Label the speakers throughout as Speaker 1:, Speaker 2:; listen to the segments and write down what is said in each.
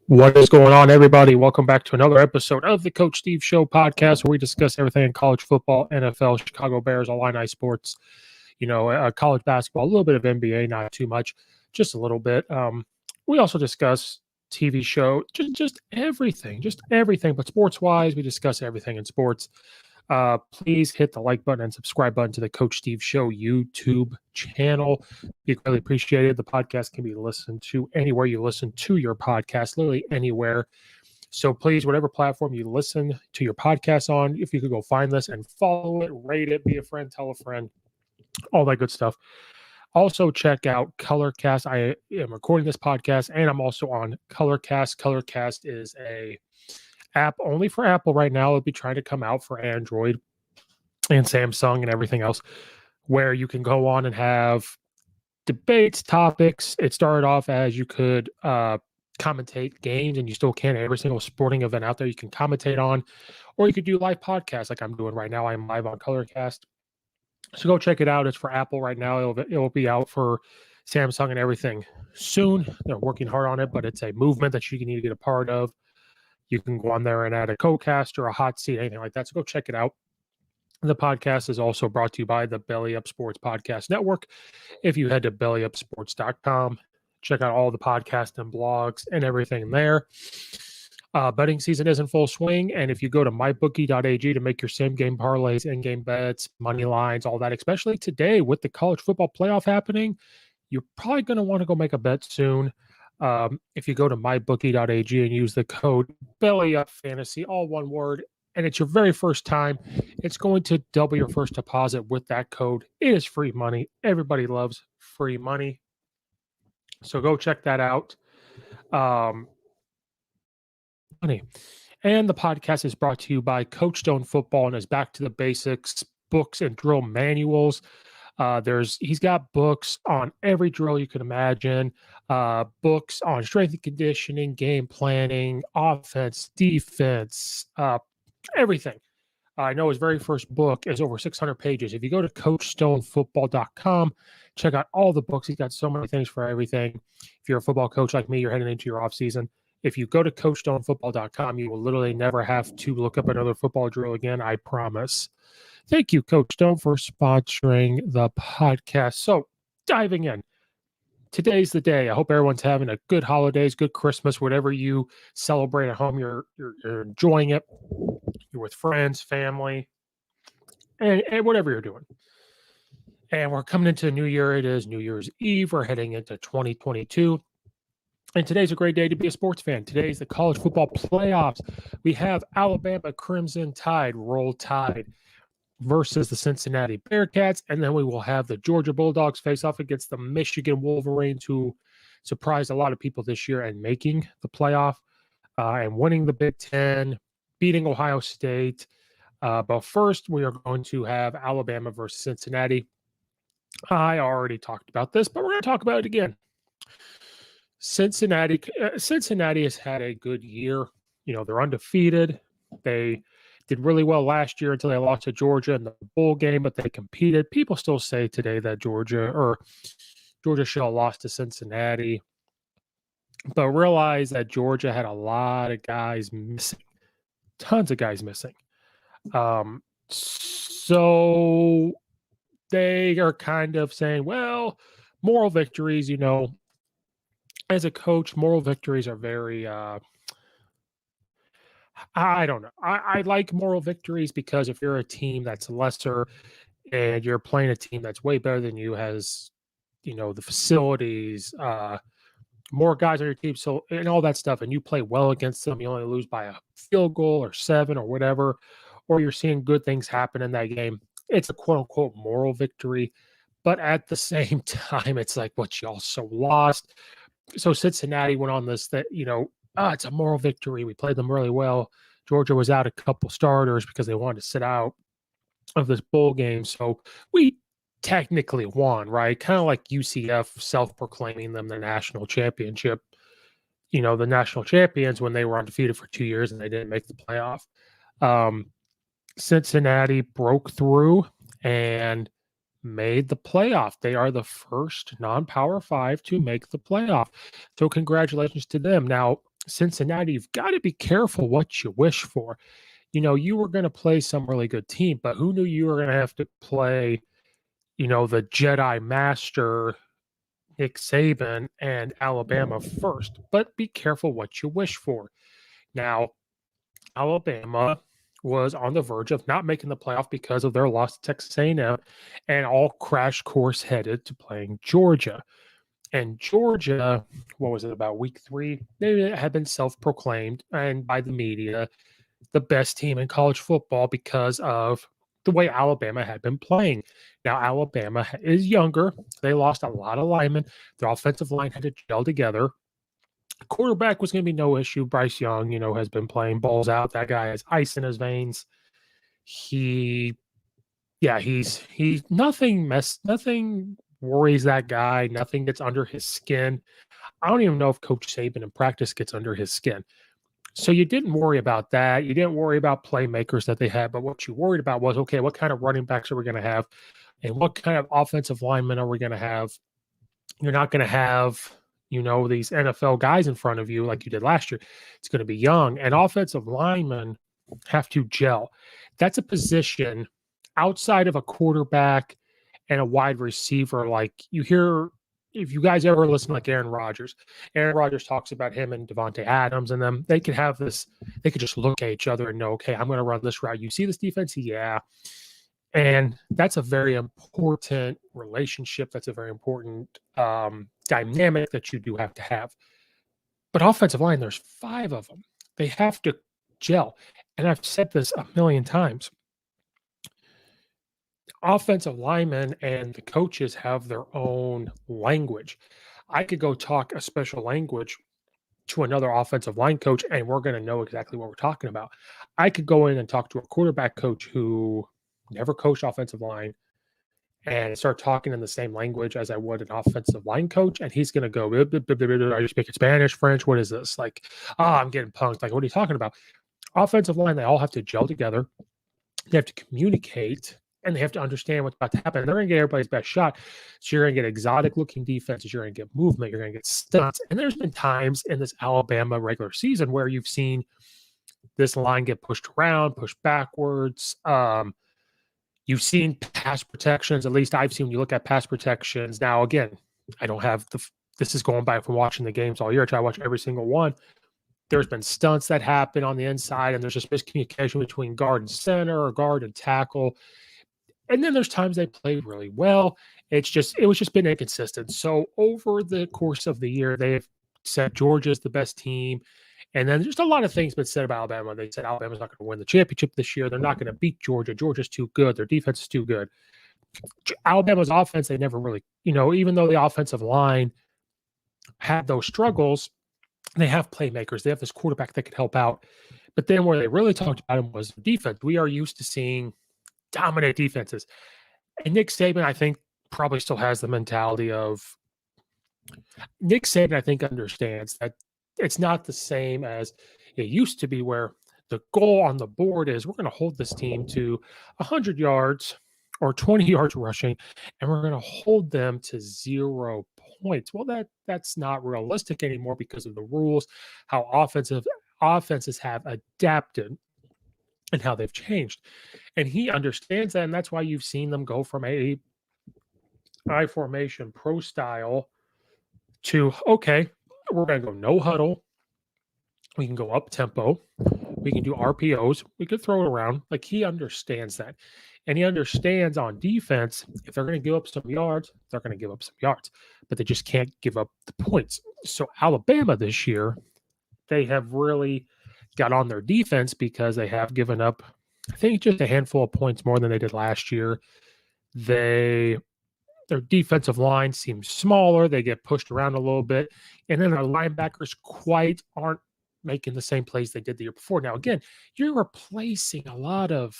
Speaker 1: What is going on, everybody? Welcome back to another episode of the Coach Steve Show podcast, where we discuss everything in college football, NFL, Chicago Bears, Illini sports, college basketball, a little bit of NBA, not too much, just a little bit. We also discuss TV show, just everything. But sports-wise, we discuss everything in sports. Please hit the like button and subscribe button to the Coach Steve Show YouTube channel. Be greatly appreciated. The podcast can be listened to anywhere you listen to your podcast, literally anywhere. So please, whatever platform you listen to your podcast on, if you could go find this and follow it, rate it, be a friend, tell a friend, all that good stuff. Also, check out Colorcast. I am recording this podcast, and I'm also on Colorcast. Colorcast is a app only for Apple right now. It'll be trying to come out for Android and Samsung and everything else, where you can go on and have debates, topics. It started off as you could commentate games, and you still can. Every single sporting event out there you can commentate on, or you could do live podcasts like I'm doing right now. I'm live on Colorcast. So go check it out. It's for Apple right now. It'll be out for Samsung and everything soon. They're working hard on it, but it's a movement that you need to get a part of. You can go on there and add a co-cast or a hot seat, anything like that. So go check it out. The podcast is also brought to you by the Belly Up Sports Podcast Network. If you head to bellyupsports.com, check out all the podcasts and blogs and everything there. Betting season is in full swing. And if you go to mybookie.ag to make your same game parlays, in-game bets, money lines, all that, especially today with the college football playoff happening, you're probably going to want to go make a bet soon. If you go to mybookie.ag and use the code BELLYUPFANTASY, all one word, and it's your very first time, it's going to double your first deposit with that code. It is free money. Everybody loves free money. So go check that out. And the podcast is brought to you by Coach Stone Football and his Back to the Basics books and drill manuals. He's got books on every drill you can imagine, books on strength and conditioning, game planning, offense, defense, everything. I know his very first book is over 600 pages. If you go to CoachStoneFootball.com, check out all the books. He's got so many things for everything. If you're a football coach like me, you're heading into your off season. If you go to CoachStoneFootball.com, you will literally never have to look up another football drill again, I promise. Thank you, Coach Stone, for sponsoring the podcast. So, diving in, today's the day. I hope everyone's having a good holidays, good Christmas, whatever you celebrate at home. You're enjoying it. You're with friends, family, and whatever you're doing. And we're coming into the new year. It is New Year's Eve. We're heading into 2022. And today's a great day to be a sports fan. Today's the college football playoffs. We have Alabama Crimson Tide, Roll Tide, versus the Cincinnati Bearcats. And then we will have the Georgia Bulldogs face off against the Michigan Wolverines, who surprised a lot of people this year and making the playoff and winning the Big Ten, beating Ohio State. But first, we are going to have Alabama versus Cincinnati. I already talked about this, but we're going to talk about it again. Cincinnati has had a good year. They're undefeated. They did really well last year until they lost to Georgia in the bowl game, but they competed. People still say today that Georgia should have lost to Cincinnati, but realize that Georgia had a lot of guys missing, tons of guys missing. So they are kind of saying, well, moral victories, as a coach, moral victories are very, I don't know. I like moral victories because if you're a team that's lesser and you're playing a team that's way better than you, has, the facilities, more guys on your team, so and all that stuff, and you play well against them, you only lose by a field goal or 7 or whatever, or you're seeing good things happen in that game, it's a quote-unquote moral victory. But at the same time, it's like, what, you also lost. So Cincinnati went on this that, it's a moral victory. We played them really well. Georgia was out a couple starters because they wanted to sit out of this bowl game. So we technically won, right? Kind of like UCF self-proclaiming them the national championship, the national champions when they were undefeated for 2 years and they didn't make the playoff. Cincinnati broke through and made the playoff. They are the first non-Power 5 to make the playoff. So congratulations to them. Now, Cincinnati, you've got to be careful what you wish for. You were going to play some really good team, but who knew you were going to have to play, the Jedi Master Nick Saban and Alabama first? But be careful what you wish for. Now, Alabama was on the verge of not making the playoff because of their loss to Texas A&M, and all crash course headed to playing Georgia. And Georgia, what was it, about week 3? They had been self-proclaimed and by the media the best team in college football because of the way Alabama had been playing. Now, Alabama is younger. They lost a lot of linemen. Their offensive line had to gel together. Quarterback was going to be no issue. Bryce Young, has been playing balls out. That guy has ice in his veins. He's nothing worries that guy. Nothing gets under his skin. I don't even know if Coach Saban in practice gets under his skin. So you didn't worry about that. You didn't worry about playmakers that they had, but what you worried about was, okay, what kind of running backs are we going to have? And what kind of offensive linemen are we going to have? You're not going to have, these NFL guys in front of you like you did last year. It's going to be young, and offensive linemen have to gel. That's a position outside of a quarterback and a wide receiver. Like you hear, if you guys ever listen like Aaron Rodgers talks about him and Devontae Adams and them, they could have this, they could just look at each other and know, okay, I'm going to run this route. You see this defense? Yeah. And that's a very important relationship. That's a very important dynamic that you do have to have. But offensive line, there's 5 of them. They have to gel. And I've said this a million times. Offensive linemen and the coaches have their own language. I could go talk a special language to another offensive line coach, and we're going to know exactly what we're talking about. I could go in and talk to a quarterback coach who never coached offensive line and start talking in the same language as I would an offensive line coach, and he's going to go, are you speaking Spanish, French? What is this? Like, I'm getting punked. Like, what are you talking about? Offensive line, they all have to gel together. They have to communicate, and they have to understand what's about to happen. They're going to get everybody's best shot. So you're going to get exotic-looking defenses. You're going to get movement. You're going to get stunts. And there's been times in this Alabama regular season where you've seen this line get pushed around, pushed backwards. You've seen pass protections. At least I've seen when you look at pass protections. Now, again, I don't have this is going by from watching the games all year. I try to watch every single one. There's been stunts that happen on the inside, and there's just miscommunication between guard and center or guard and tackle. And then there's times they played really well. It was just been inconsistent. So over the course of the year, they've said Georgia's the best team. And then just a lot of things been said about Alabama. They said Alabama's not going to win the championship this year. They're not going to beat Georgia. Georgia's too good. Their defense is too good. Alabama's offense, they never really, even though the offensive line had those struggles, they have playmakers. They have this quarterback that could help out. But then where they really talked about him was defense. We are used to seeing dominant defenses. And Nick Saban, I think, probably still has the mentality of Nick Saban, I think, understands that it's not the same as it used to be, where the goal on the board is we're going to hold this team to 100 yards or 20 yards rushing, and we're going to hold them to 0 points. Well, that's not realistic anymore because of the rules, how offenses have adapted and how they've changed. And he understands that, and that's why you've seen them go from a I formation pro style to, okay, we're going to go no huddle. We can go up tempo. We can do RPOs. We could throw it around. Like, he understands that. And he understands on defense, if they're going to give up some yards, they're going to give up some yards. But they just can't give up the points. So Alabama this year, they have really got on their defense because they have given up, I think, just a handful of points more than they did last year. Their defensive line seems smaller. They get pushed around a little bit. And then their linebackers quite aren't making the same plays they did the year before. Now, again, you're replacing a lot of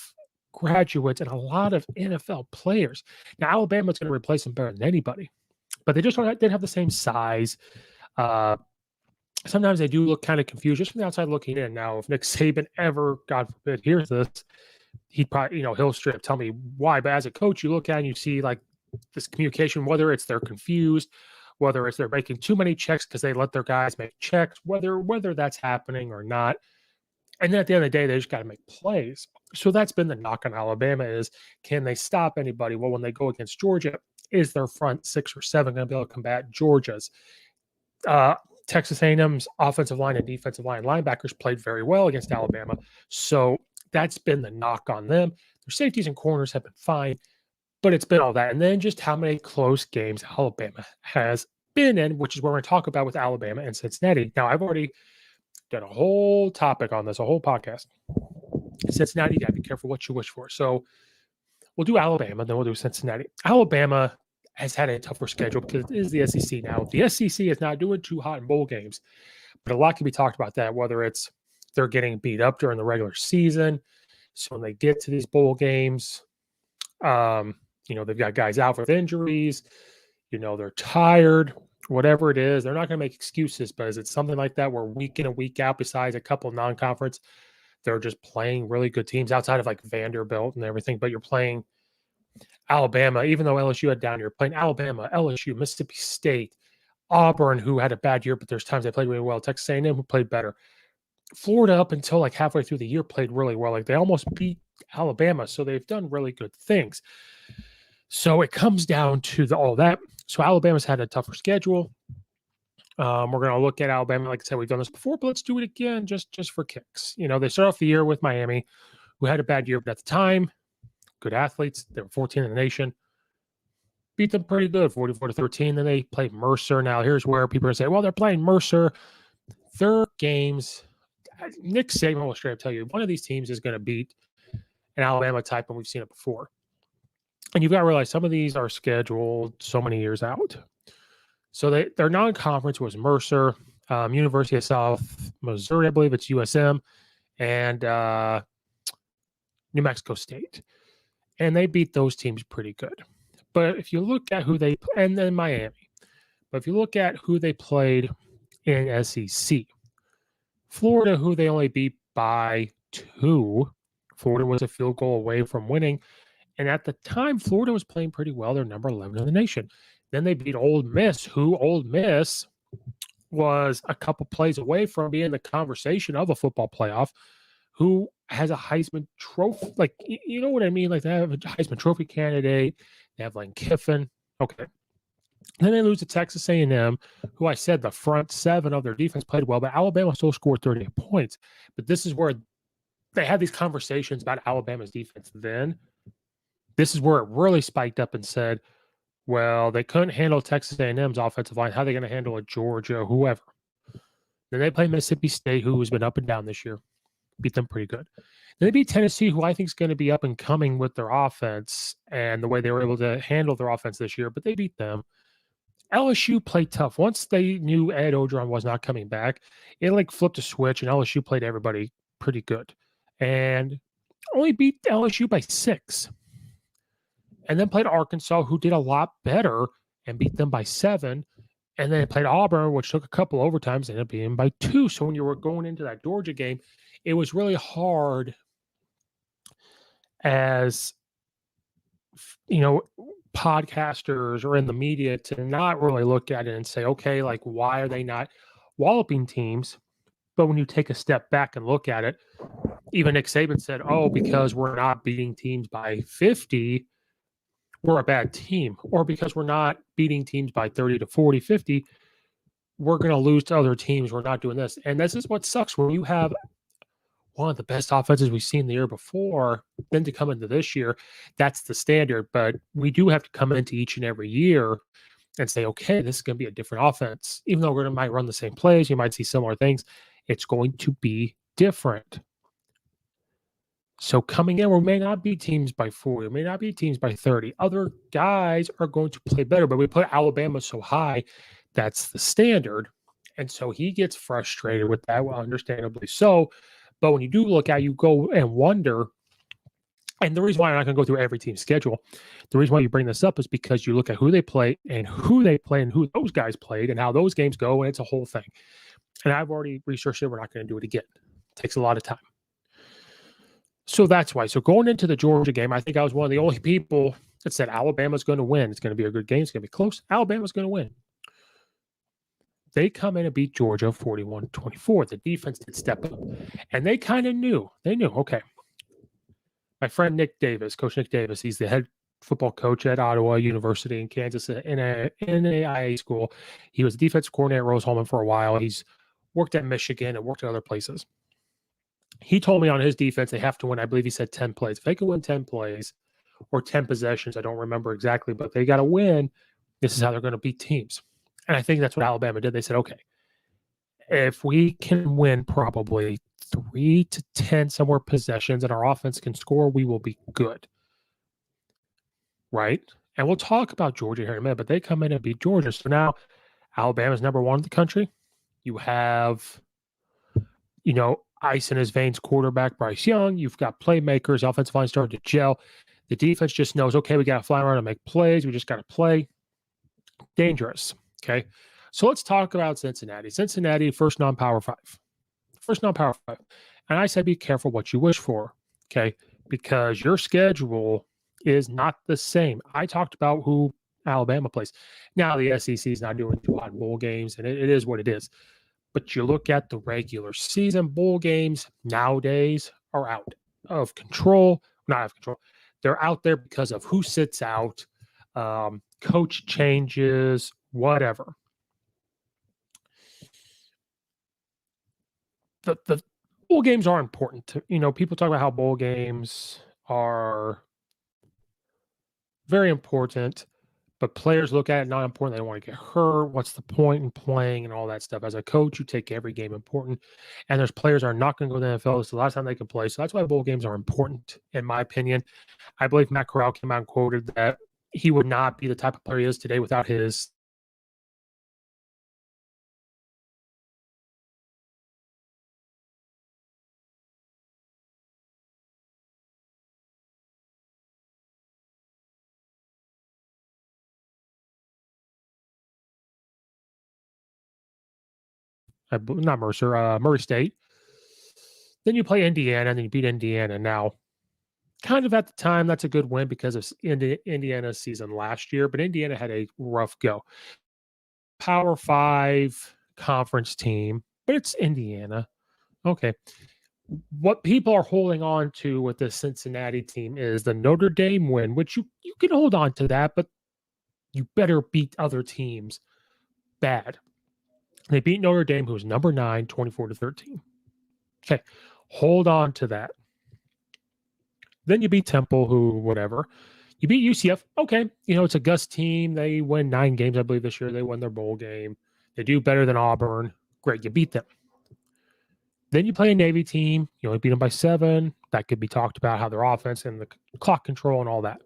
Speaker 1: graduates and a lot of NFL players. Now, Alabama's going to replace them better than anybody, but they just didn't have the same size. Sometimes they do look kind of confused just from the outside looking in. Now, if Nick Saban ever, God forbid, hears this, he'd probably, he'll straight up tell me why. But as a coach, you look at it and you see like this communication, whether it's they're confused, whether it's they're making too many checks because they let their guys make checks, whether that's happening or not. And then at the end of the day, they just got to make plays. So that's been the knock on Alabama is, can they stop anybody? Well, when they go against Georgia, is their front 6 or 7 going to be able to combat Georgia's? Texas A&M's offensive line and defensive line linebackers played very well against Alabama. So that's been the knock on them. Their safeties and corners have been fine, but it's been all that. And then just how many close games Alabama has been in, which is what we're going to talk about with Alabama and Cincinnati. Now, I've already done a whole topic on this, a whole podcast. Cincinnati, you got to be careful what you wish for. So we'll do Alabama, then we'll do Cincinnati. Alabama has had a tougher schedule because it is the SEC now. The SEC is not doing too hot in bowl games, but a lot can be talked about that, whether it's they're getting beat up during the regular season. So when they get to these bowl games, they've got guys out with injuries, they're tired, whatever it is. They're not going to make excuses, but is it something like that where week in and week out, besides a couple of non-conference, they're just playing really good teams outside of like Vanderbilt and everything, but you're playing Alabama, even though LSU had down, you're playing Alabama, LSU, Mississippi State, Auburn, who had a bad year, but there's times they played really well. Texas A&M, who played better. Florida, up until like halfway through the year, played really well. Like they almost beat Alabama, so they've done really good things. So it comes down to all that. So Alabama's had a tougher schedule. We're going to look at Alabama. Like I said, we've done this before, but let's do it again just for kicks. They start off the year with Miami, who had a bad year, but at the time, good athletes. They were 14 in the nation. Beat them pretty good, 44-13. Then they played Mercer. Now, here's where people are going to say, well, they're playing Mercer. Their games, Nick Saban will straight up tell you, one of these teams is going to beat an Alabama type, and we've seen it before. And you've got to realize some of these are scheduled so many years out. So their non-conference was Mercer, University of South Missouri, I believe it's USM, and New Mexico State. And they beat those teams pretty good. But if you look at who and then Miami, but if you look at who they played in SEC, Florida, who they only beat by 2, Florida was a field goal away from winning. And at the time, Florida was playing pretty well. They're number 11 in the nation. Then they beat Ole Miss, who Ole Miss was a couple plays away from being the conversation of a football playoff, who has a Heisman Trophy. Like, you know what I mean? Like, they have a Heisman Trophy candidate. They have Lane Kiffin. Okay. Then they lose to Texas A&M, who I said the front 7 of their defense played well, but Alabama still scored 38 points. But this is where they had these conversations about Alabama's defense then. This is where it really spiked up and said, well, they couldn't handle Texas A&M's offensive line. How are they going to handle a Georgia, whoever? Then they play Mississippi State, who has been up and down this year. Beat them pretty good. Then they beat Tennessee, who I think is going to be up and coming with their offense and the way they were able to handle their offense this year, but they beat them. LSU played tough. Once they knew Ed Orgeron was not coming back, it like flipped a switch, and LSU played everybody pretty good. And only beat LSU by 6. And then played Arkansas, who did a lot better and beat them by 7. And then played Auburn, which took a couple overtimes and ended up being by 2. So when you were going into that Georgia game, it was really hard as, podcasters or in the media to not really look at it and say, okay, like, why are they not walloping teams? But when you take a step back and look at it, even Nick Saban said, oh, because we're not beating teams by 50, we're a bad team. Or because we're not beating teams by 30 to 40, 50, we're going to lose to other teams. We're not doing this. And this is what sucks when you have one of the best offenses we've seen the year before, then to come into this year, that's the standard. But we do have to come into each and every year and say, okay, this is going to be a different offense. Even though might run the same plays, you might see similar things, it's going to be different. So coming in, we may not be teams by 40, we may not be teams by 30. Other guys are going to play better, but we put Alabama so high, that's the standard. And so he gets frustrated with that, well, understandably so. But when you do look at, you go and wonder, and the reason why I'm not going to go through every team's schedule, the reason why you bring this up is because you look at who they play and who those guys played and how those games go, and it's a whole thing. And I've already researched it. We're not going to do it again. It takes a lot of time. So that's why. So going into the Georgia game, I think I was one of the only people that said Alabama's going to win. It's going to be a good game. It's going to be close. Alabama's going to win. They come in and beat Georgia 41-24. The defense did step up. And they kind of knew. They knew, okay, my friend Nick Davis, Coach Nick Davis, he's the head football coach at Ottawa University in Kansas in a NAIA school. He was defensive coordinator at Rose-Hulman for a while. He's worked at Michigan and worked at other places. He told me on his defense they have to win, I believe he said 10 plays. If they can win 10 plays or 10 possessions, I don't remember exactly, but they got to win. This is how they're going to beat teams. And I think that's what Alabama did. They said, okay, if we can win probably 3 to 10 somewhere possessions and our offense can score, we will be good. Right? And we'll talk about Georgia here in a minute, but they come in and beat Georgia. So now Alabama's number one in the country. You have, ice in his veins quarterback Bryce Young. You've got playmakers. The offensive line started to gel. The defense just knows, okay, we got to fly around and make plays. We just got to play. Dangerous. Okay. So let's talk about Cincinnati. Cincinnati, first non-power five. First non-power five. And I said, be careful what you wish for. Okay. Because your schedule is not the same. I talked about who Alabama plays. Now the SEC is not doing too hot bowl games, and it is what it is. But you look at the regular season bowl games nowadays are out of control. Not out of control. They're out there because of who sits out, coach changes, whatever. The bowl games are important. People talk about how bowl games are very important, but players look at it not important. They don't want to get hurt. What's the point in playing and all that stuff? As a coach, you take every game important. And there's players that are not going to go to the NFL. It's the last time they can play. So that's why bowl games are important, in my opinion. I believe Matt Corral came out and quoted that he would not be the type of player he is today without his not Mercer, Murray State. Then you play Indiana, and then you beat Indiana. Now, kind of at the time, that's a good win because of Indiana's season last year, but Indiana had a rough go. Power 5 conference team, but it's Indiana. Okay. What people are holding on to with the Cincinnati team is the Notre Dame win, which you can hold on to that, but you better beat other teams bad. They beat Notre Dame, who's number 9, 24-13. Okay. Hold on to that. Then you beat Temple, who, whatever. You beat UCF. Okay. It's a Gus team. They win 9 games, I believe, this year. They won their bowl game. They do better than Auburn. Great. You beat them. Then you play a Navy team. You only beat them by 7. That could be talked about, how their offense and the clock control and all that.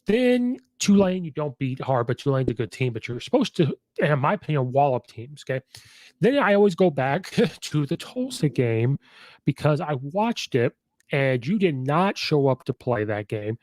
Speaker 1: Then Tulane, you don't beat hard, but Tulane's a good team. But you're supposed to, in my opinion, wallop teams. Okay. Then I always go back to the Tulsa game because I watched it and you did not show up to play that game.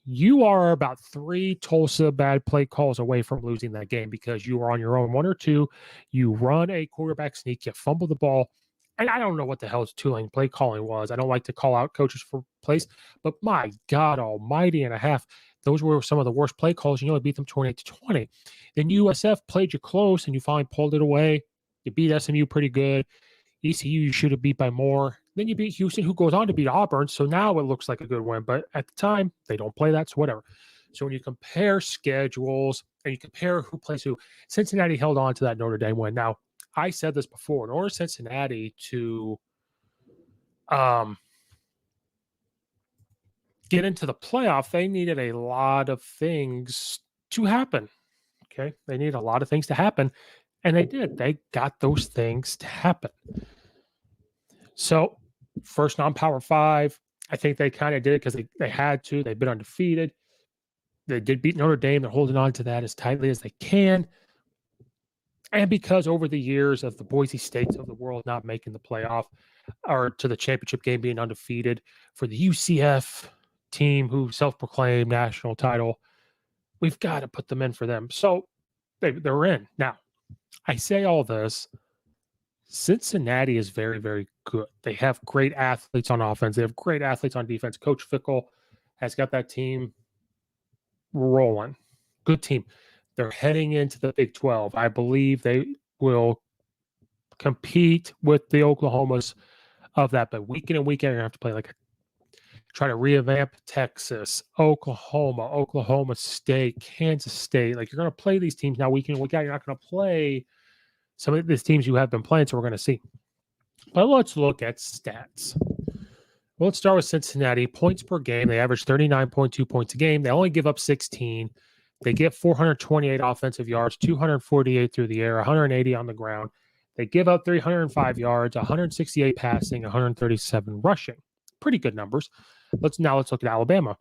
Speaker 1: You are about 3 Tulsa bad play calls away from losing that game because you were on your own 1 or 2. You run a quarterback sneak, you fumble the ball. And I don't know what the hell Tulane play calling was. I don't like to call out coaches for plays, but my God almighty and a half, those were some of the worst play calls. You only beat them 28-20. Then USF played you close and you finally pulled it away. You beat SMU pretty good. ECU, you should have beat by more. Then you beat Houston, who goes on to beat Auburn. So now it looks like a good win. But at the time, they don't play that, so whatever. So when you compare schedules and you compare who plays who, Cincinnati held on to that Notre Dame win. Now, I said this before. In order for Cincinnati to get into the playoff, they needed a lot of things to happen. Okay? They needed a lot of things to happen. And they did. They got those things to happen. So, first non-power 5, I think they kind of did it because they had to. They've been undefeated. They did beat Notre Dame. They're holding on to that as tightly as they can. And because over the years of the Boise States of the world not making the playoff or to the championship game being undefeated, for the UCF team who self-proclaimed national title, we've got to put them in for them. So they're in. Now, I say all this. Cincinnati is very, very good. They have great athletes on offense. They have great athletes on defense. Coach Fickle has got that team rolling. Good team. They're heading into the Big 12. I believe they will compete with the Oklahomas of that, but week in and week out, you're going to have to play try to revamp Texas, Oklahoma State, Kansas State. Like, you're going to play these teams now week in and week out. You're not going to play some of these teams you have been playing, so we're going to see. But let's look at stats. Well, let's start with Cincinnati. Points per game, they average 39.2 points a game. They only give up 16. They get 428 offensive yards, 248 through the air, 180 on the ground. They give up 305 yards, 168 passing, 137 rushing. Pretty good numbers. Let's look at Alabama.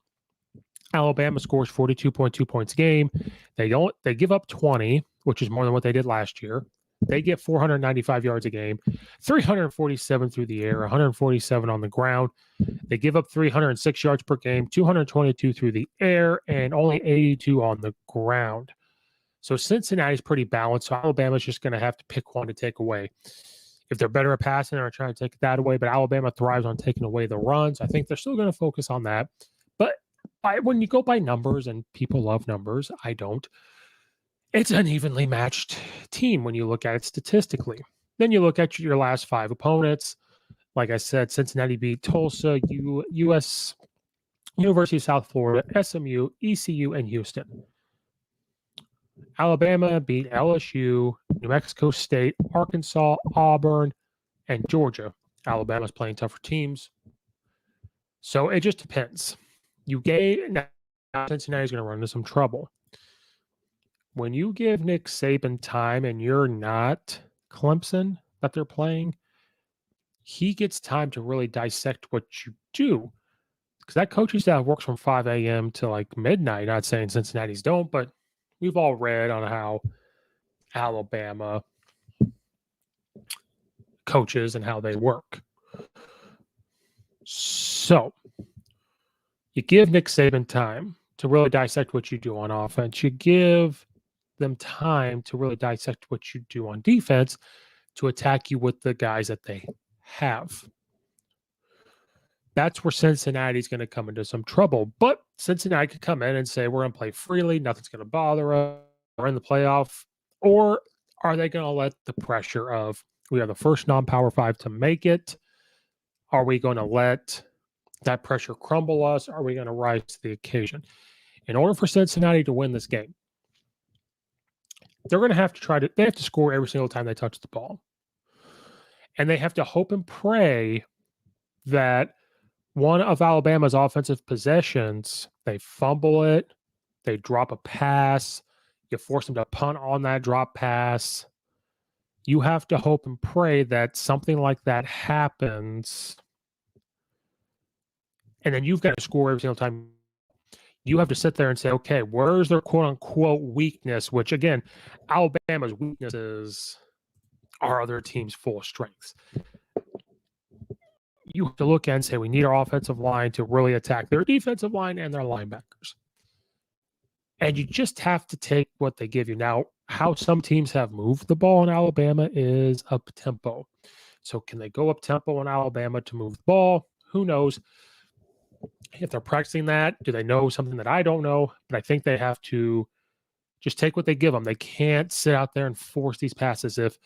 Speaker 1: Alabama scores 42.2 points a game. They give up 20, which is more than what they did last year. They get 495 yards a game, 347 through the air, 147 on the ground. They give up 306 yards per game, 222 through the air, and only 82 on the ground. So Cincinnati's pretty balanced. So Alabama's just going to have to pick one to take away. If they're better at passing, they're trying to take that away, but Alabama thrives on taking away the runs. I think they're still going to focus on that. But when you go by numbers, and people love numbers, I don't, it's an evenly matched team when you look at it statistically. Then you look at your last 5 opponents. Like I said, Cincinnati beat Tulsa, University of South Florida, SMU, ECU, and Houston. Alabama beat LSU, New Mexico State, Arkansas, Auburn, and Georgia. Alabama's playing tougher teams. So it just depends. Now Cincinnati's going to run into some trouble. When you give Nick Saban time and you're not Clemson that they're playing, he gets time to really dissect what you do. Because that coaching staff works from 5 a.m. to like midnight. Not saying Cincinnati's don't, but we've all read on how Alabama coaches and how they work. So you give Nick Saban time to really dissect what you do on offense. You give them time to really dissect what you do on defense to attack you with the guys that they have. That's where Cincinnati's going to come into some trouble. But Cincinnati could come in and say, we're going to play freely. Nothing's going to bother us. We're in the playoff. Or are they going to let the pressure of, we are the first non-power 5 to make it? Are we going to let that pressure crumble us? Are we going to rise to the occasion? In order for Cincinnati to win this game, they're going to have to they have to score every single time they touch the ball. And they have to hope and pray that one of Alabama's offensive possessions, they fumble it, they drop a pass, you force them to punt on that drop pass. You have to hope and pray that something like that happens. And then you've got to score every single time. You have to sit there and say, okay, where's their quote-unquote weakness? Which, again, Alabama's weaknesses are other teams' full strengths. You have to look at and say, we need our offensive line to really attack their defensive line and their linebackers. And you just have to take what they give you. Now, how some teams have moved the ball in Alabama is up-tempo. So can they go up-tempo in Alabama to move the ball? Who knows? If they're practicing that, do they know something that I don't know? But I think they have to just take what they give them. They can't sit out there and force these passes. If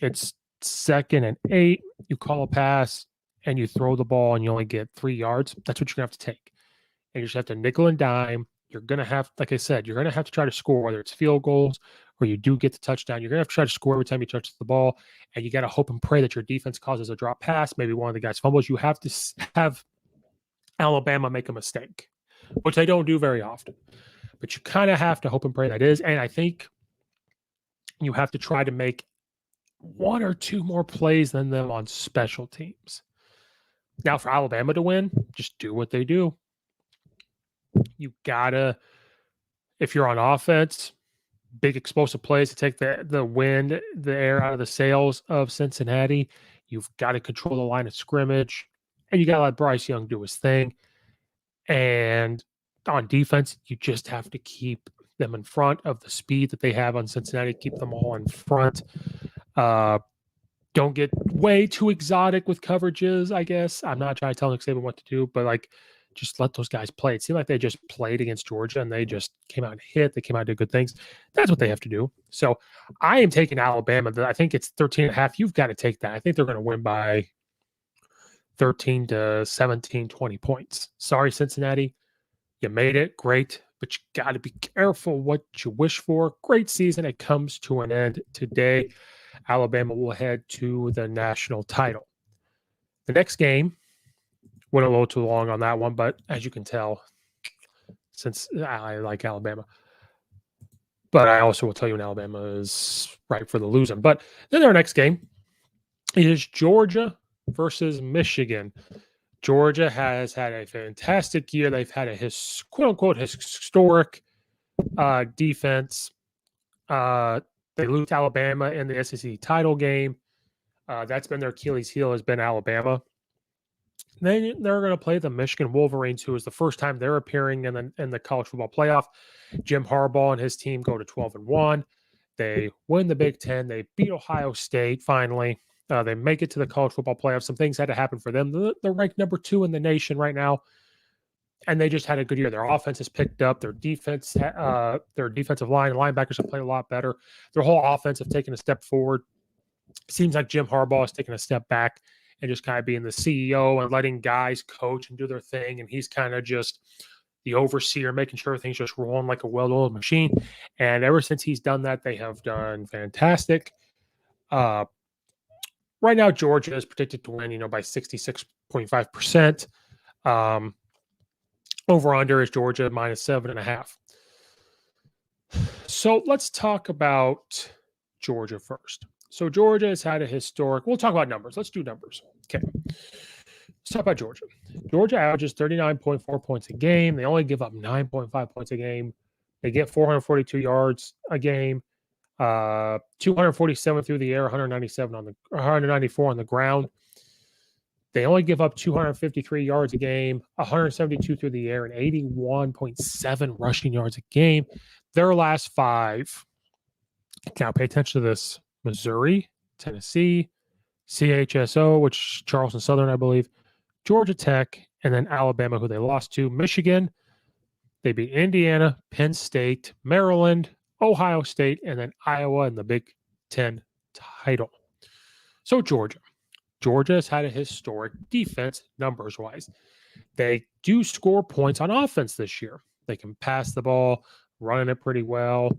Speaker 1: it's 2nd and 8, you call a pass and you throw the ball and you only get 3 yards, that's what you're going to have to take. And you just have to nickel and dime. You're going to have, like I said, you're going to have to try to score, whether it's field goals or you do get the touchdown. You're going to have to try to score every time you touch the ball. And you got to hope and pray that your defense causes a drop pass. Maybe one of the guys fumbles. You have to have Alabama make a mistake, which they don't do very often. But you kind of have to hope and pray that is. And I think you have to try to make 1 or 2 more plays than them on special teams. Now, for Alabama to win, just do what they do. You gotta, if you're on offense, big explosive plays to take the wind, the air out of the sails of Cincinnati. You've got to control the line of scrimmage, and you got to let Bryce Young do his thing. And on defense, you just have to keep them in front of the speed that they have on Cincinnati, keep them all in front. Don't get way too exotic with coverages, I guess. I'm not trying to tell Nick Saban what to do, but like, just let those guys play. It seemed like they just played against Georgia and they just came out and hit. They came out and did good things. That's what they have to do. So I am taking Alabama. I think it's 13.5. You've got to take that. I think they're going to win by 13 to 17, 20 points. Sorry, Cincinnati. You made it. Great. But you got to be careful what you wish for. Great season. It comes to an end today. Alabama will head to the national title. The next game went a little too long on that one, but as you can tell, since I like Alabama, but I also will tell you Alabama is right for the losing. But then our next game is Georgia versus Michigan. Georgia has had a fantastic year. They've had a quote-unquote historic defense. They lose to Alabama in the SEC title game. That's been their Achilles heel, has been Alabama. Then they're going to play the Michigan Wolverines, who is the first time they're appearing in the college football playoff. Jim Harbaugh and his team go to 12-1. They win the Big Ten. They beat Ohio State finally. They make it to the college football playoff. Some things had to happen for them. They're ranked number 2 in the nation right now, and they just had a good year. Their offense has picked up. Their defense, their defensive line and linebackers have played a lot better. Their whole offense have taken a step forward. It seems like Jim Harbaugh is taking a step back and just kind of being the CEO and letting guys coach and do their thing. And he's kind of just the overseer, making sure things just rolling like a well-oiled machine. And ever since he's done that, they have done fantastic. Right now, Georgia is predicted to win, by 66.5%. Over-under is Georgia minus 7.5. So let's talk about Georgia first. So Georgia has had a historic. We'll talk about numbers. Let's do numbers. Okay. Let's talk about Georgia. Georgia averages 39.4 points a game. They only give up 9.5 points a game. They get 442 yards a game. 247 through the air, 194 on the ground. They only give up 253 yards a game, 172 through the air, and 81.7 rushing yards a game. Their last 5. Now pay attention to this. Missouri, Tennessee, CHSO, which Charleston Southern, I believe, Georgia Tech, and then Alabama, who they lost to. Michigan, they beat Indiana, Penn State, Maryland, Ohio State, and then Iowa in the Big Ten title. So Georgia has had a historic defense numbers-wise. They do score points on offense this year. They can pass the ball, running it pretty well.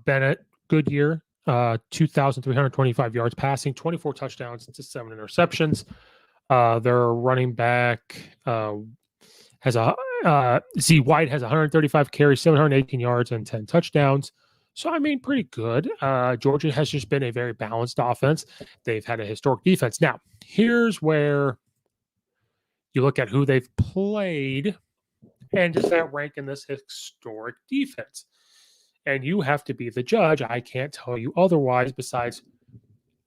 Speaker 1: Bennett, good year, 2,325 yards passing, 24 touchdowns to 7 interceptions. Their running back has Z White has 135 carries, 718 yards, and 10 touchdowns. So, pretty good. Georgia has just been a very balanced offense. They've had a historic defense. Now, here's where you look at who they've played and does that rank in this historic defense? And you have to be the judge. I can't tell you otherwise. Besides,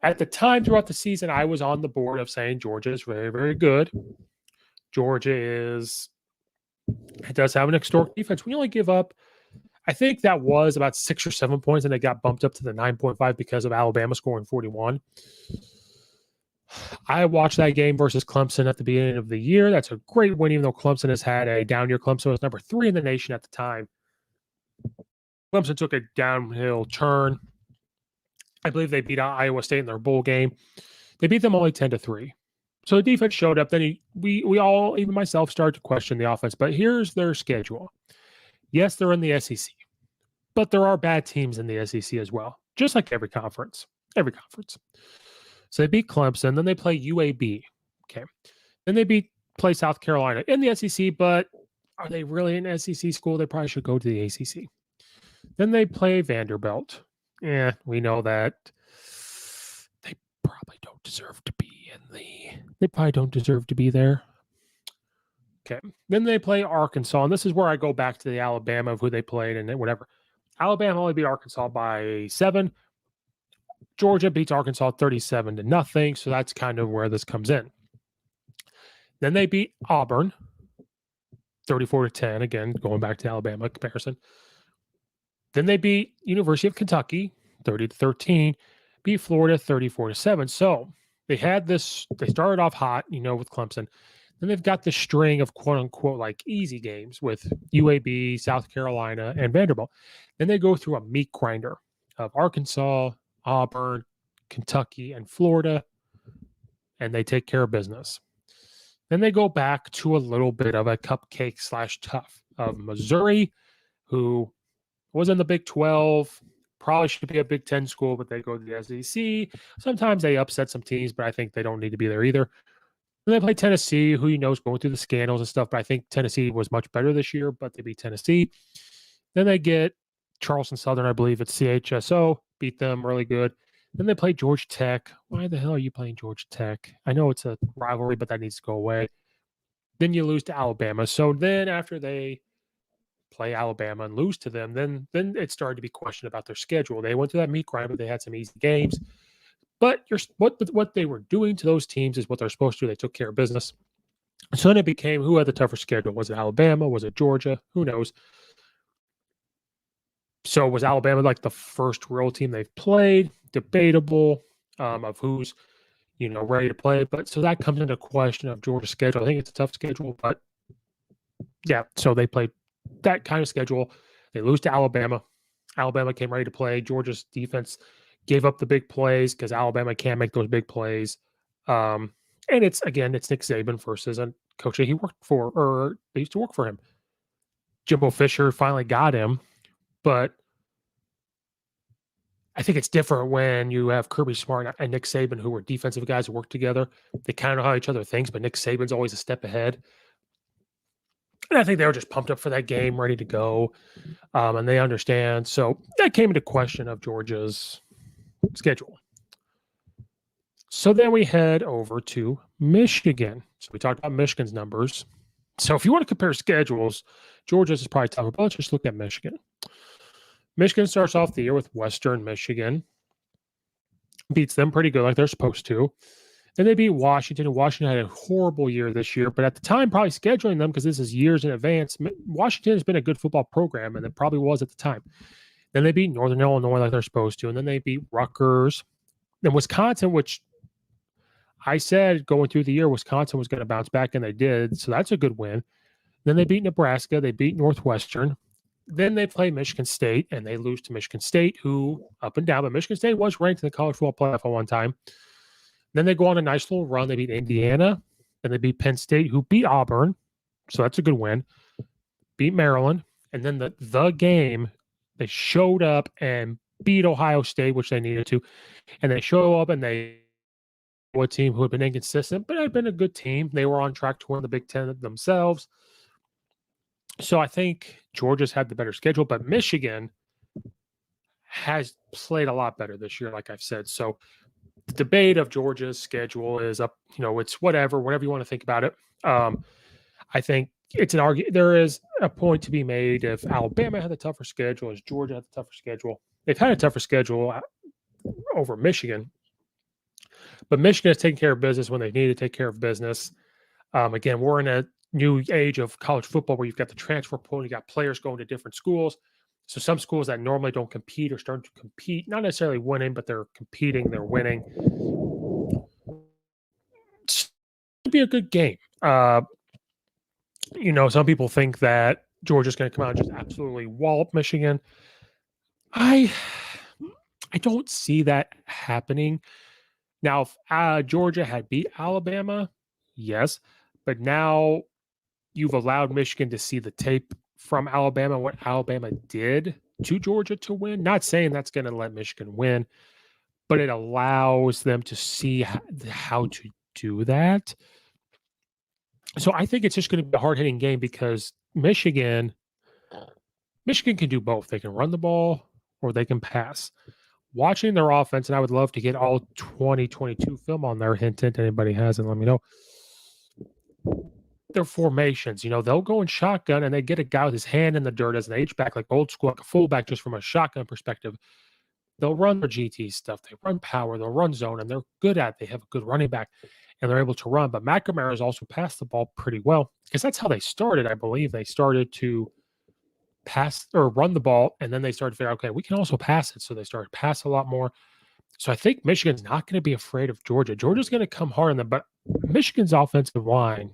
Speaker 1: at the time throughout the season, I was on the board of saying Georgia is very, very good. It does have an historic defense. We only give up, I think that was about 6 or 7 points, and they got bumped up to the 9.5 because of Alabama scoring 41. I watched that game versus Clemson at the beginning of the year. That's a great win, even though Clemson has had a down year. Clemson was number 3 in the nation at the time. Clemson took a downhill turn. I believe they beat Iowa State in their bowl game. They beat them only 10-3. So the defense showed up. Then we all, even myself, started to question the offense. But here's their schedule. Yes, they're in the SEC, but there are bad teams in the SEC as well, just like every conference. So they beat Clemson. Then they play UAB. Okay. Then they play South Carolina in the SEC, but are they really an SEC school? They probably should go to the ACC. Then they play Vanderbilt. Yeah, we know that they probably don't deserve to be they probably don't deserve to be there. Okay. Then they play Arkansas, and this is where I go back to the Alabama of who they played and whatever. Alabama only beat Arkansas by 7. Georgia beats Arkansas 37-0, so that's kind of where this comes in. Then they beat Auburn 34-10, again, going back to Alabama comparison. Then they beat University of Kentucky 30-13, beat Florida 34-7. So they started off hot, with Clemson. Then they've got the string of quote unquote like easy games with UAB, South Carolina, and Vanderbilt. Then they go through a meat grinder of Arkansas, Auburn, Kentucky, and Florida, and they take care of business. Then they go back to a little bit of a cupcake / tough of Missouri, who was in the Big 12, probably should be a Big 10 school, but they go to the SEC. Sometimes they upset some teams, but I think they don't need to be there either. And they play Tennessee, who you know is going through the scandals and stuff, but I think Tennessee was much better this year, but they beat Tennessee. Then they get Charleston Southern, I believe it's CHSO, beat them really good. Then they play Georgia Tech. Why the hell are you playing Georgia Tech? I know it's a rivalry, but that needs to go away. Then you lose to Alabama. So then after they play Alabama and lose to them, then it started to be questioned about their schedule. They went to that meat grind, but they had some easy games. But what they were doing to those teams is what they're supposed to do. They took care of business. So then it became who had the tougher schedule? Was it Alabama? Was it Georgia? Who knows? So was Alabama like the first real team they've played? Debatable of who's ready to play. But so that comes into question of Georgia's schedule. I think it's a tough schedule, but yeah. So they played that kind of schedule. They lose to Alabama. Alabama came ready to play. Georgia's defense gave up the big plays because Alabama can't make those big plays. And it's Nick Saban versus a coach that he worked for, or they used to work for him. Jimbo Fisher finally got him, but I think it's different when you have Kirby Smart and Nick Saban, who were defensive guys who work together. They kind of know how each other thinks, but Nick Saban's always a step ahead. And I think they were just pumped up for that game, ready to go, and they understand. So that came into question of Georgia's schedule. So then we head over to Michigan. So we talked about Michigan's numbers. So if you want to compare schedules, Georgia's is probably tougher, but let's just look at Michigan. Michigan starts off the year with Western Michigan. Beats them pretty good like they're supposed to. Then they beat Washington, and Washington had a horrible year this year. But at the time, probably scheduling them, because this is years in advance, Washington has been a good football program, and it probably was at the time. Then they beat Northern Illinois like they're supposed to, and then they beat Rutgers. And Wisconsin, which I said going through the year, Wisconsin was going to bounce back, and they did. So that's a good win. Then they beat Nebraska. They beat Northwestern. Then they play Michigan State, and they lose to Michigan State, who up and down. But Michigan State was ranked in the college football playoff at one time. Then they go on a nice little run. They beat Indiana, and they beat Penn State, who beat Auburn. So that's a good win. Beat Maryland. And then the game, they showed up and beat Ohio State, which they needed to. And they show up and they a team who had been inconsistent, but had been a good team. They were on track to win the Big Ten themselves. So I think Georgia's had the better schedule, but Michigan has played a lot better this year, like I've said. So the debate of Georgia's schedule is up, it's whatever you want to think about it. I think it's an argument. There is a point to be made if Alabama had the tougher schedule, as Georgia had the tougher schedule. They've had a tougher schedule over Michigan, but Michigan has taken care of business when they need to take care of business. Again, we're in a new age of college football where you've got the transfer portal, you got players going to different schools. So some schools that normally don't compete are starting to compete, not necessarily winning, but they're competing, they're winning. It's going to be a good game. Some people think that Georgia's going to come out and just absolutely wallop Michigan. I don't see that happening. Now, if Georgia had beat Alabama, yes, but now you've allowed Michigan to see the tape from Alabama, what Alabama did to Georgia to win. Not saying that's going to let Michigan win, but it allows them to see how to do that. So I think it's just going to be a hard-hitting game because Michigan can do both. They can run the ball or they can pass. Watching their offense, and I would love to get all 2022 film on there. Hint, anybody has it, let me know. Their formations, they'll go in shotgun and they get a guy with his hand in the dirt as an H-back, like old school, like a fullback, just from a shotgun perspective. They'll run their GT stuff. They run power. They'll run zone, and they're good at it. They have a good running back, and they're able to run. But McNamara has also passed the ball pretty well because that's how they started, I believe. They started to pass or run the ball, and then they started to figure out, okay, we can also pass it. So they started to pass a lot more. So I think Michigan's not going to be afraid of Georgia. Georgia's going to come hard on them, but Michigan's offensive line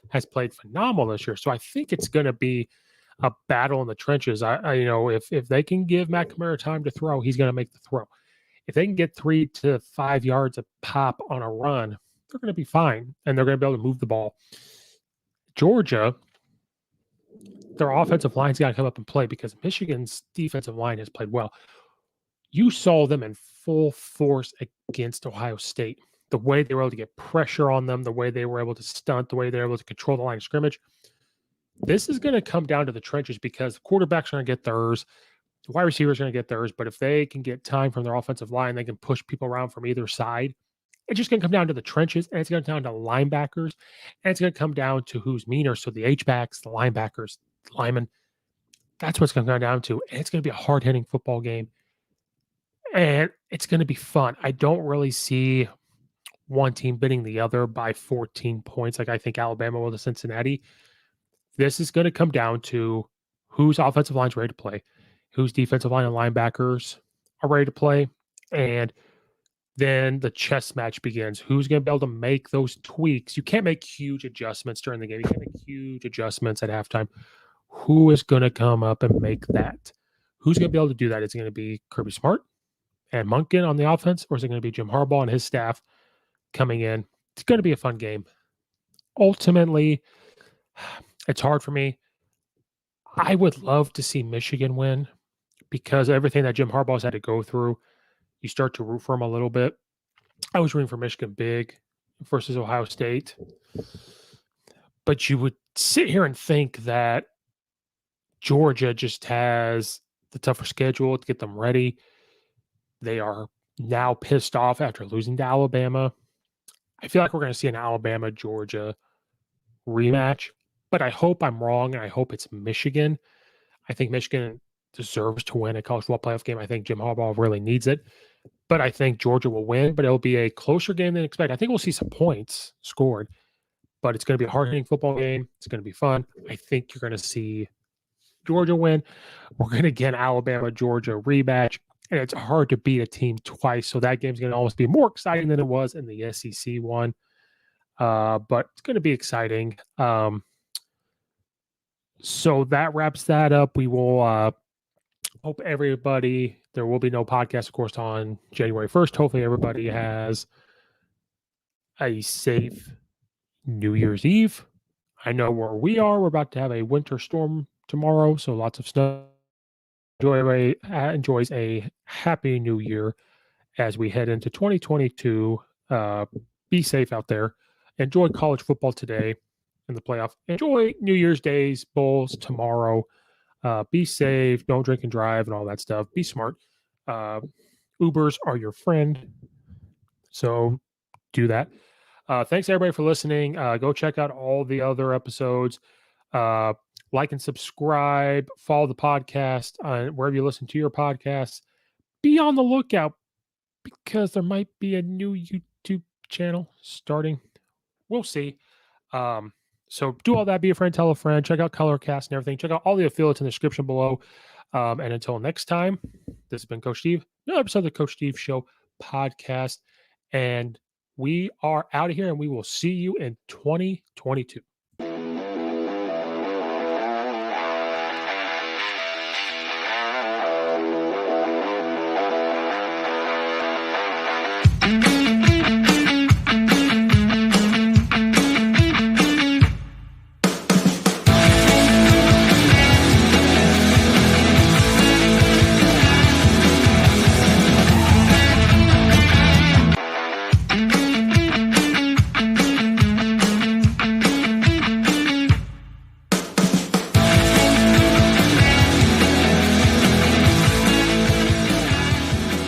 Speaker 1: has played phenomenal this year. So I think it's going to be a battle in the trenches. If they can give Matt Kamara time to throw, he's going to make the throw. If they can get 3 to 5 yards a pop on a run, they're going to be fine, and they're going to be able to move the ball. Georgia, their offensive line's got to come up and play because Michigan's defensive line has played well. You saw them in full force against Ohio State. The way they were able to get pressure on them, the way they were able to stunt, the way they were able to control the line of scrimmage. This is going to come down to the trenches because the quarterbacks are going to get theirs. The wide receivers are going to get theirs. But if they can get time from their offensive line, they can push people around from either side. It's just going to come down to the trenches, and it's going to come down to linebackers, and it's going to come down to who's meaner. So the H-backs, the linebackers, the linemen, that's what it's going to come down to. And it's going to be a hard-hitting football game. And it's going to be fun. I don't really see one team beating the other by 14 points like I think Alabama will to Cincinnati. This is going to come down to whose offensive line is ready to play, whose defensive line and linebackers are ready to play, and then the chess match begins. Who's going to be able to make those tweaks? You can't make huge adjustments during the game. You can't make huge adjustments at halftime. Who is going to come up and make that? Who's going to be able to do that? Is it going to be Kirby Smart and Monken on the offense, or is it going to be Jim Harbaugh and his staff coming in? It's going to be a fun game. Ultimately, it's hard for me. I would love to see Michigan win because everything that Jim Harbaugh's had to go through, you start to root for him a little bit. I was rooting for Michigan big versus Ohio State. But you would sit here and think that Georgia just has the tougher schedule to get them ready. They are now pissed off after losing to Alabama. I feel like we're going to see an Alabama-Georgia rematch, but I hope I'm wrong, and I hope it's Michigan. I think Michigan deserves to win a college football playoff game. I think Jim Harbaugh really needs it, but I think Georgia will win, but it'll be a closer game than expected. I think we'll see some points scored, but it's going to be a hard-hitting football game. It's going to be fun. I think you're going to see Georgia win. We're going to get an Alabama-Georgia rematch, and it's hard to beat a team twice, so that game's going to almost be more exciting than it was in the SEC one. But it's going to be exciting. So that wraps that up. We will hope everybody, there will be no podcast, of course, on January 1st. Hopefully everybody has a safe New Year's Eve. I know where we are. We're about to have a winter storm tomorrow, so lots of snow. Everybody enjoys a happy new year as we head into 2022. Be safe out there. Enjoy college football today in the playoff. Enjoy New Year's Days, bowls tomorrow. Be safe. Don't drink and drive and all that stuff. Be smart. Ubers are your friend. So do that. Thanks everybody for listening. Go check out all the other episodes. Like and subscribe. Follow the podcast wherever you listen to your podcasts. Be on the lookout because there might be a new YouTube channel starting. We'll see. So do all that. Be a friend, tell a friend. Check out Colorcast and everything. Check out all the affiliates in the description below. And until next time, this has been Coach Steve. Another episode of the Coach Steve Show podcast. And we are out of here, and we will see you in 2022.